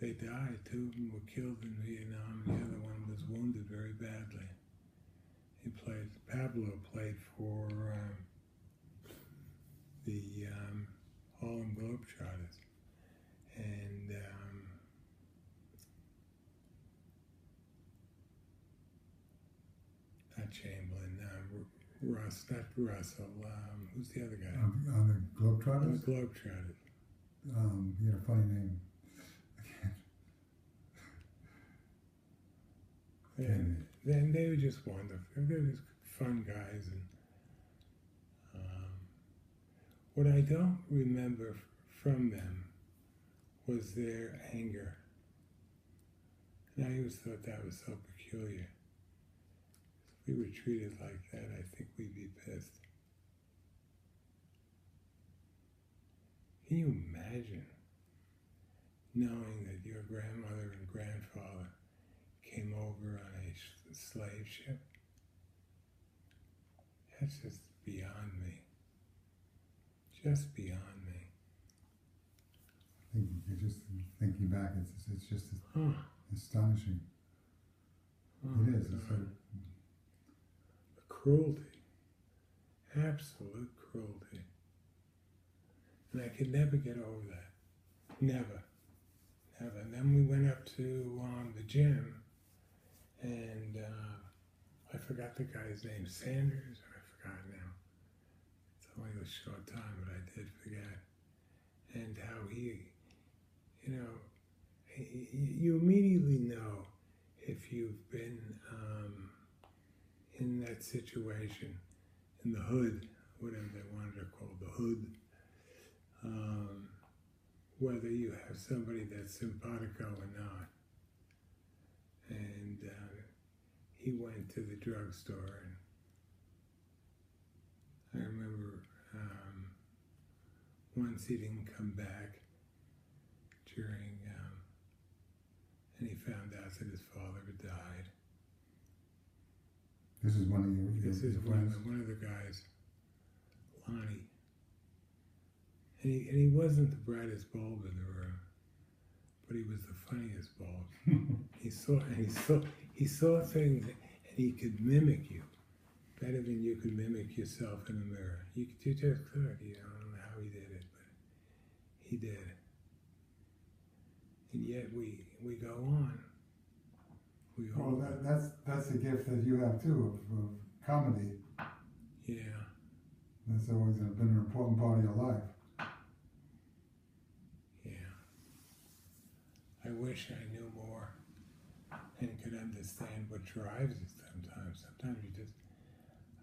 they died. Two of them were killed in Vietnam, and the other one was wounded very badly. Pablo played for the Harlem Globetrotters, and not Chamberlain, not Russell. Who's the other guy? On the Globetrotters? On the Globetrotters. He had a funny name. Then they were just wonderful. They were just fun guys, and what I don't remember from them was their anger. And I always thought that was so peculiar. If we were treated like that, I think we'd be pissed. Can you imagine knowing that your grandmother and grandfather came over on a slave ship? That's just beyond me. Just beyond me. I think you're just thinking back, it's just astonishing. Oh, it is. It's like, the cruelty. Absolute cruelty. And I could never get over that. Never. Never. And then we went up to the gym, and I forgot the guy's name. Sanders? I forgot now. It's only a short time, but I did forget. And how he, you immediately know if you've been in that situation, in the hood, whatever they wanted to call the hood, whether you have somebody that's simpatico or not. And he went to the drugstore, and I remember once he didn't come back during, and he found out that his father had died. This is one of your This is one friends? of the guys, Lonnie. And he wasn't the brightest bulb in the room, but he was the funniest bulb. he saw things, and he could mimic you better than you could mimic yourself in the mirror. You just could. I don't know how he did it, but he did. And yet we go on. We go Well, on. that's a gift that you have too of comedy. Yeah. That's always been an important part of your life. Yeah. I wish I knew more and could understand what drives it sometimes.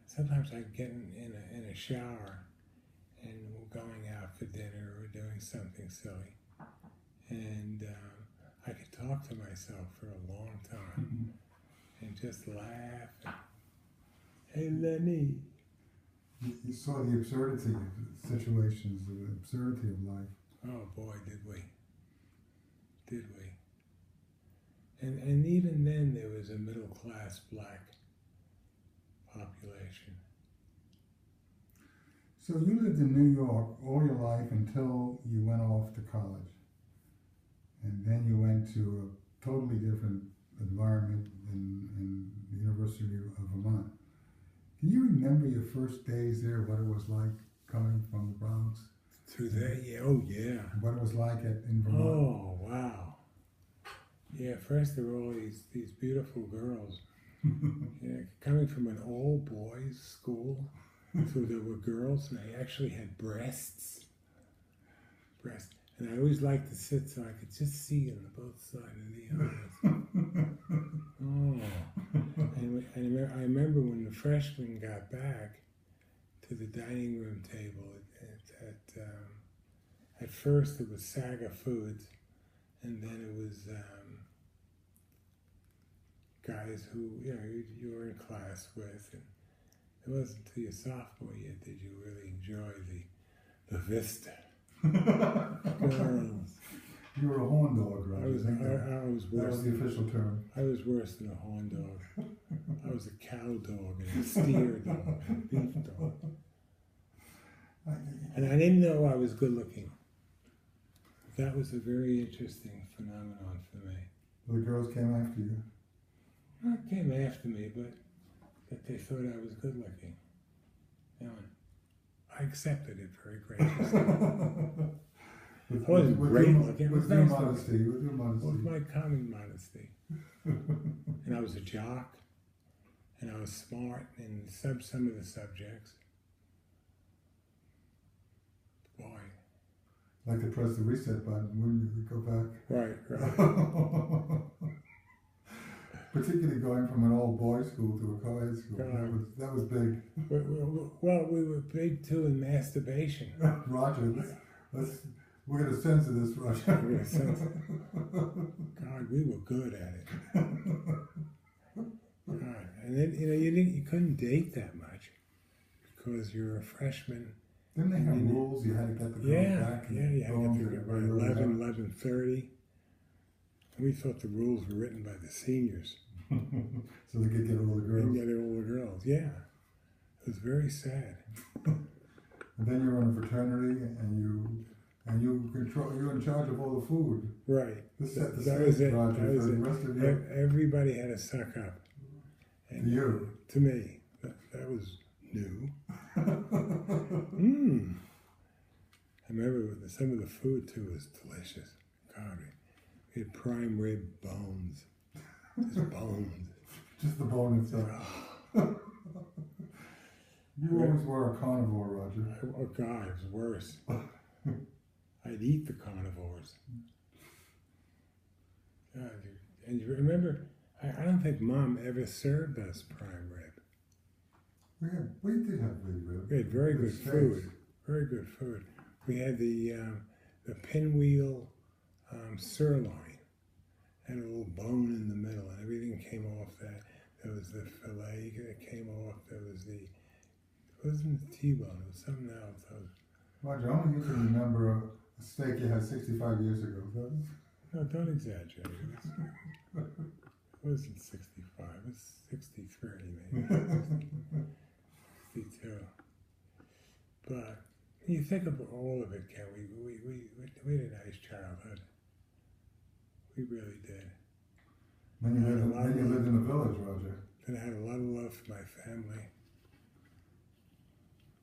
Sometimes I get in a shower and we're going out for dinner or doing something silly. And I could talk to myself for a long time and just laugh. And, hey, Lenny. You saw the absurdity of situations, the absurdity of life. Oh boy, did we. Did we. And even then there was a middle class black population. So you lived in New York all your life until you went off to college. And then you went to a totally different environment in the University of Vermont. Can you remember your first days there, what it was like coming from the Bronx? Through there, yeah, oh yeah. What it was like in Vermont? Oh, wow. Yeah, first there were all these beautiful girls. Coming from an all-boys school, so there were girls, and they actually had breasts. And I always liked to sit so I could just see on both sides of the eyes. Oh. And I remember when the freshmen got back to the dining room table at first it was Saga Foods, and then it was guys who you were in class with, and it wasn't until your sophomore year did you really enjoy the vista. Girls. You were a horn dog, right? I was worse. That was the official term. I was worse than a horn dog. I was a cow dog and a steer dog and a beef dog. And I didn't know I was good looking. that was a very interesting phenomenon for me. The girls came after you. Not came after me, but that they thought I was good looking. You know, I accepted it very graciously. I wasn't great looking. It was With your nice modesty. looking. With your It modesty. was my common modesty. And I was a jock, and I was smart in some of the subjects. Boy. Like to press the reset button when you go back. Right. Particularly going from an all boys school to a co-ed school. That was big. Well, we were big too in masturbation. Roger, we're going to censor this, Roger. We're gonna censor. God, we were good at it. God. And then you couldn't date that much because you're a freshman. Didn't they have rules? You had to get the girls back. Yeah, you had to get by 11:30. We thought the rules were written by the seniors. So they could get all the girls. And get all the girls, yeah. It was very sad. And then you were in a fraternity, and you're in charge of all the food. Right. This set the That was stage, it. Roger, That was for the it. rest of your... Everybody had to suck up. And To you. To me. That was new. I remember some of the food too was delicious. God, we had prime rib bones. Just bones. Just the bone itself. You always were a carnivore, Roger. Oh God, it was worse. I'd eat the carnivores. God, and you remember, I don't think Mom ever served us prime rib. We did have big rib. We had very good food. Very good food. We had the pinwheel sirloin. Had a little bone in the middle, and everything came off that. There was the fillet that came off. There was it wasn't the T-bone. It was something else. Roger, only you can remember a steak you had 65 years ago. No, don't exaggerate. It wasn't 65. It was 63, maybe. 62. But when you think of all of it, Ken, we had a nice childhood. We really did. Then you lived in the village, Roger. And I had a lot of love for my family.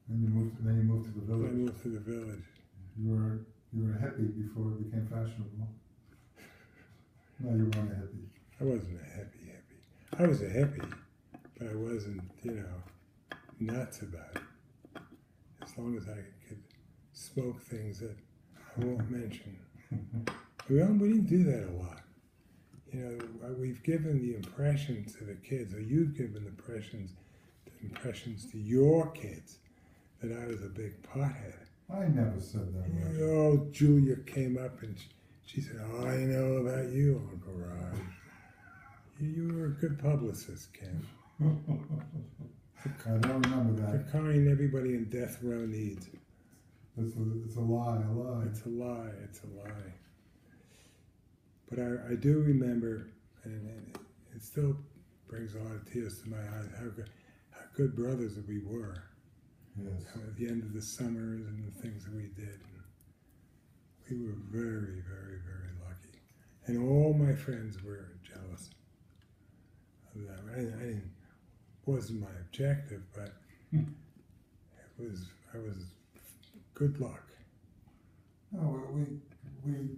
Then you moved to the village. I moved to the village. You were a hippie before it became fashionable. No, you weren't a hippie. I wasn't a hippie. I was a hippie, but I wasn't, nuts about it. As long as I could smoke things that I won't mention. We didn't do that a lot. We've given the impression to the kids, or you've given the impressions to your kids that I was a big pothead. I never said that, Roger. Oh, Julia came up and she said, "Oh, I know about you, Uncle Raj. You were a good publicist, Ken." I don't remember that. The kind everybody in death row needs. It's a lie, a lie. It's a lie, it's a lie. But I do remember, and it still brings a lot of tears to my eyes, how good brothers that we were. Yes. At the end of the summers and the things that we did. We were very, very, very lucky. And all my friends were jealous of that. I wasn't my objective, but I was good luck. No, we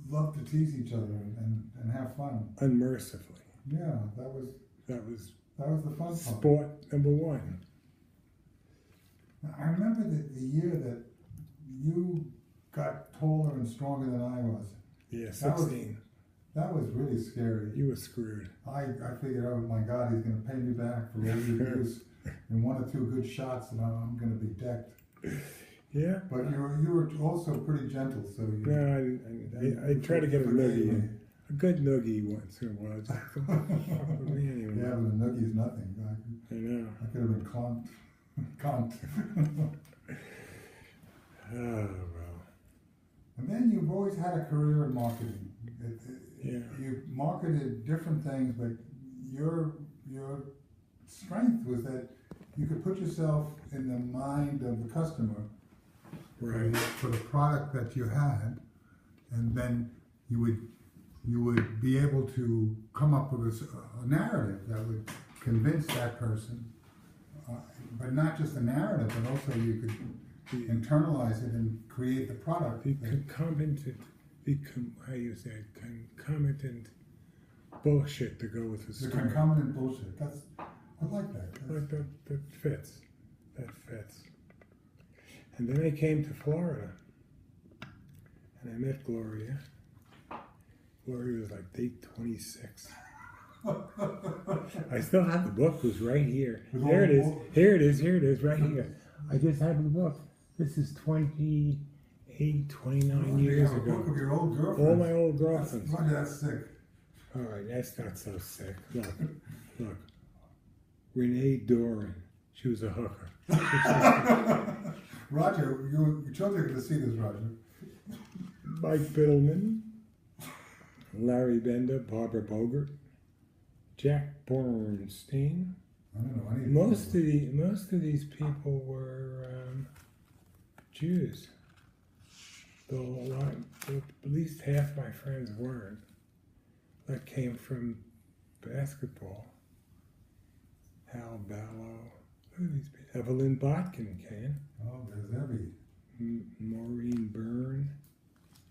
love to tease each other and have fun. Unmercifully. Yeah, that was the fun part. Sport number one. I remember the year that you got taller and stronger than I was. Yeah, 16. That was really scary. You were screwed. I figured, oh my God, he's going to pay me back for all the abuse. And one or two good shots, and I'm going to be decked. Yeah. But you were also pretty gentle, so you... No, I try to get a noogie in. A good noogie once in a while. Just for me anyway. Yeah, but a noogie's nothing. I know. I could have been conked. Oh, well. And then you've always had a career in marketing. Yeah. You marketed different things, but your strength was that you could put yourself in the mind of the customer Right. for the product that you had, and then you would be able to come up with a narrative that would convince that person, but not just a narrative, but also you could internalize it and create the product. The concomitant, how you say it, concomitant bullshit to go with the story. The concomitant bullshit. I like that. Like that fits. That fits. And then I came to Florida, and I met Gloria. Gloria was like day 26. I still have the book. It was right here. There it is. Here it is. Here it is. Right here. I just have the book. This is 28, 29 years ago. Book of your old girlfriend. All my old girlfriends. That's sick. All right, that's not so sick. Look. Renee Doran. She was a hooker. Roger, your children are going to see this, Roger. Mike Biddleman, Larry Bender, Barbara Bogert, Jack Bornstein. I don't know any. Most of these people were Jews. Though at least half my friends weren't. That came from basketball. Hal Ballo. Who are these people? Evelyn Botkin came. Oh, there's Evie. Maureen Byrne.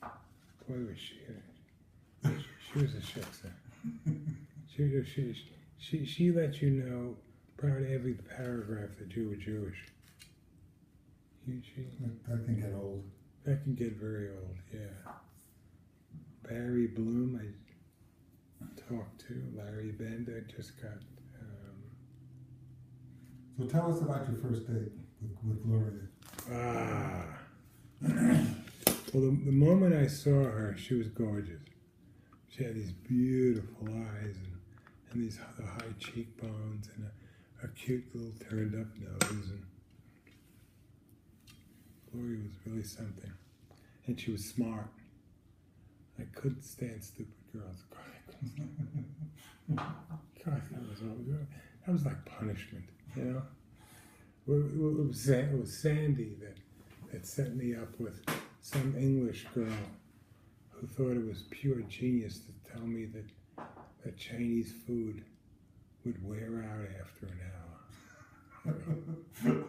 Boy, was she was a shiksa. She let you know probably every paragraph that you were Jewish. That can get old. That can get very old, yeah. Barry Bloom, I talked to. Larry Bender just got. So tell us about your first date with Gloria. Well, the moment I saw her, she was gorgeous. She had these beautiful eyes and these high cheekbones and a cute little turned up nose. And Gloria was really something. And she was smart. I couldn't stand stupid girls. God, that was like punishment, you know? It was Sandy that set me up with some English girl who thought it was pure genius to tell me that Chinese food would wear out after an hour. I mean,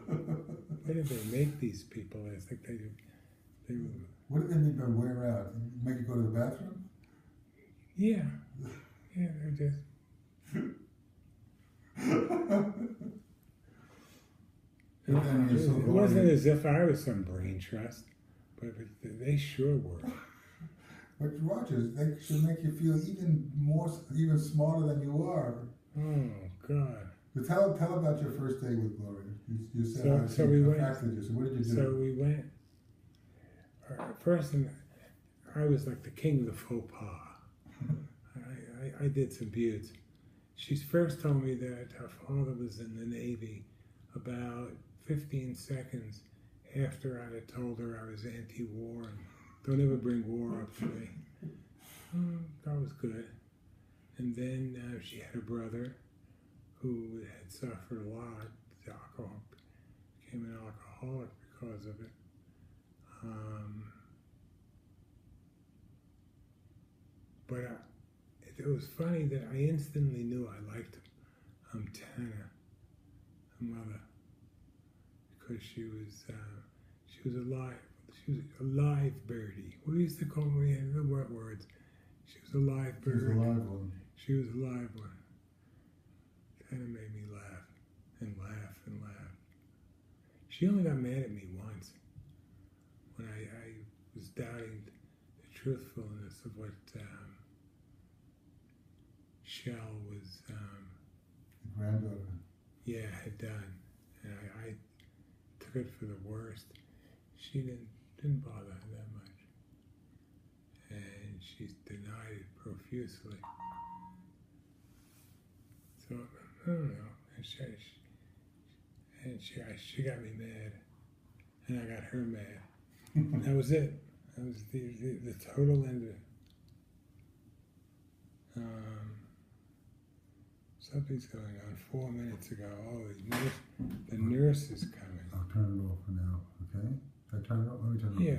why did they make these people? I think they were. What did they mean by wear out? Make you go to the bathroom? Yeah, they're just. It wasn't as if I was some brain trust, but they sure were. But Rogers, they should make you feel even smarter than you are. Oh God! But tell about your first day with Gloria. You said so we went. So what did you do? So we went. First, I was like the king of the faux pas. I did some buttes. She first told me that her father was in the Navy about 15 seconds after I had told her I was anti-war and don't ever bring war up to me. That was good. And then she had a brother who had suffered a lot. Alcohol, became an alcoholic because of it. But it was funny that I instantly knew I liked Tana, her mother, because she was alive. She was a live birdie. We used to call me the words. She was a live bird. She was a live one. She was a live one. Tana made me laugh and laugh and laugh. She only got mad at me once when I was doubting the truthfulness of what Shell was, the granddaughter. Yeah, had done, and I took it for the worst. She didn't bother her that much, and she denied it profusely. So I don't know, and she got me mad, and I got her mad. That was it. That was the total end of it. Something's going on 4 minutes ago. Oh, the nurse is coming. I'll turn it off for now, okay? Should I turn it off? Let me turn it off. Yeah.